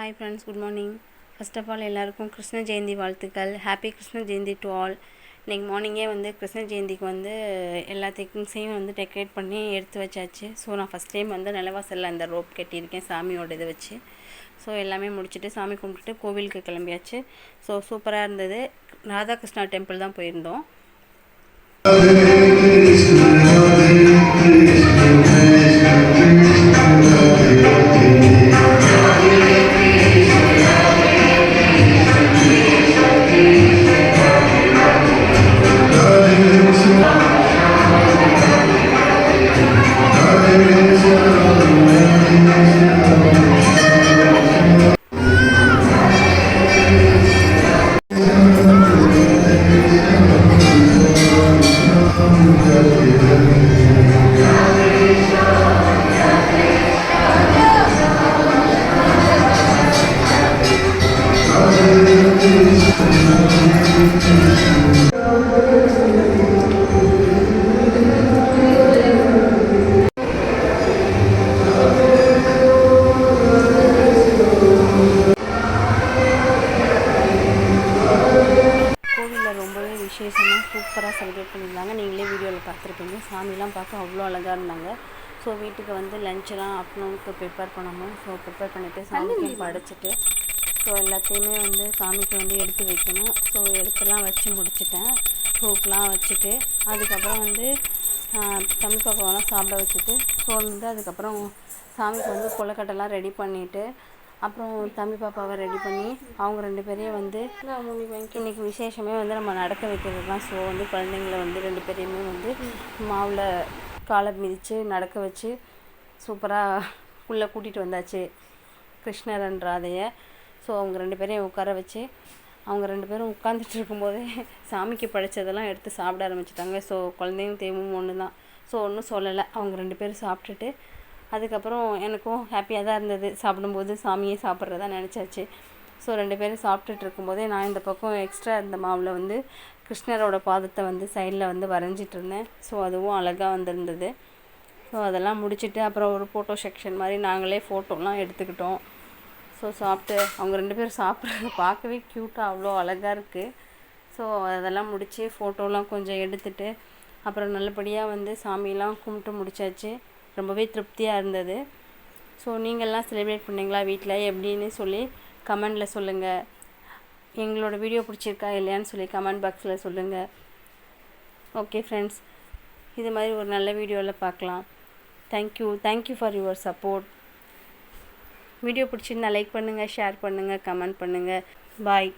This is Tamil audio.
Hi friends, good morning. First of all எல்லாருக்கும் கிருஷ்ண ஜெயந்தி வாழ்த்துக்கள். Happy Krishna Jayanthi to all. இன்னைக்கு மார்னிங்கே வந்து கிருஷ்ண ஜெயந்திக்கு வந்து எல்லா திங்ஸையும் வந்து டெக்கரேட் பண்ணி எடுத்து வச்சாச்சு. ஸோ நான் ஃபஸ்ட் டைம் வந்து நிலவாசலில் அந்த ரோப் கட்டியிருக்கேன் சாமியோட இதை வச்சு. ஸோ எல்லாமே முடிச்சுட்டு சாமி கும்பிட்டுட்டு கோவிலுக்கு கிளம்பியாச்சு. ஸோ சூப்பராக இருந்தது. ராதாகிருஷ்ணா டெம்பிள் தான் போயிருந்தோம். விசேஷமாக சூப்பராக செலிப்ரேட் பண்ணியிருந்தாங்க. நீங்களே வீடியோவில் பார்த்துருப்பீங்க. சாமிலாம் பார்க்க அவ்வளோ அழகாக இருந்தாங்க. ஸோ வீட்டுக்கு வந்து லஞ்செலாம் ஆஃப்டர்நூனுக்கு ப்ரிப்பேர் பண்ணணும். ஸோ ப்ரிப்பேர் பண்ணிவிட்டு சாமிக்கு படைச்சிட்டு ஸோ எல்லாத்தையுமே வந்து சாமிக்கு வந்து எடுத்து வைக்கணும். ஸோ எடுத்துலாம் வச்சு முடிச்சிட்டேன். ஃப்ரூட்லாம் வச்சுட்டு அதுக்கப்புறம் வந்து தம்பி பாப்பாவெல்லாம் சாப்பிட வச்சுட்டு ஸோ வந்து அதுக்கப்புறம் சாமிக்கு வந்து கொழுக்கட்டைலாம் ரெடி பண்ணிவிட்டு அப்புறம் தம்பி பாப்பாவை ரெடி பண்ணி அவங்க 2 பேரையும் வந்து இன்றைக்கி விசேஷமே வந்து நம்ம நடக்க வைக்கிறது தான். ஸோ வந்து குழந்தைங்கள வந்து 2 பேரையுமே வந்து மாவில் காலை மிதித்து நடக்க வச்சு சூப்பராக உள்ளே கூட்டிகிட்டு வந்தாச்சு கிருஷ்ணர் அண்ட் ராதையை. ஸோ அவங்க 2 பேரையும் உட்கார வச்சு அவங்க 2 பேரும் உட்காந்துட்டு இருக்கும்போதே சாமிக்கு படைச்சதெல்லாம் எடுத்து சாப்பிட ஆரம்பிச்சிட்டாங்க. ஸோ குழந்தையும் தேவும் ஒன்று தான். ஸோ ஒன்றும் சொல்லலை. அவங்க 2 பேரும் சாப்பிட்டுட்டு அதுக்கப்புறம் எனக்கும் ஹாப்பியாக தான் இருந்தது. சாப்பிடும்போது சாமியே சாப்பிட்றதா நினச்சாச்சு. ஸோ 2 பேரும் சாப்பிட்டுட்டு இருக்கும்போதே நான் இந்த பக்கம் எக்ஸ்ட்ரா இருந்த மாவில் வந்து கிருஷ்ணரோட பாதத்தை வந்து சைடில் வந்து வரைஞ்சிட்டு இருந்தேன். ஸோ அதுவும் அழகாக வந்திருந்தது. ஸோ அதெல்லாம் முடிச்சுட்டு அப்புறம் ஒரு ஃபோட்டோ செக்ஷன் மாதிரி நாங்களே ஃபோட்டோலாம் எடுத்துக்கிட்டோம். ஸோ சாப்பிட்டு அவங்க 2 பேரும் சாப்பிட்றது பார்க்கவே க்யூட்டாக அவ்வளோ அழகாக இருக்குது. ஸோ அதெல்லாம் முடித்து ஃபோட்டோலாம் கொஞ்சம் எடுத்துகிட்டு அப்புறம் நல்லபடியாக வந்து சாமியெல்லாம் கும்பிட்டு முடித்தாச்சு. ரொம்பவே திருப்தியாக இருந்தது. ஸோ நீங்கள்லாம் செலிப்ரேட் பண்ணிங்களா வீட்டில் எப்படின்னு சொல்லி கமெண்டில் சொல்லுங்கள். எங்களோட வீடியோ பிடிச்சிருக்கா இல்லையான்னு சொல்லி கமெண்ட் பாக்ஸில் சொல்லுங்கள். ஓகே ஃப்ரெண்ட்ஸ், இது மாதிரி ஒரு நல்ல வீடியோவில் பார்க்கலாம். Thank you for your support. Video பிடிச்சிருந்தா லைக் பண்ணுங்கள், ஷேர் பண்ணுங்கள், கமெண்ட் பண்ணுங்கள். பாய்.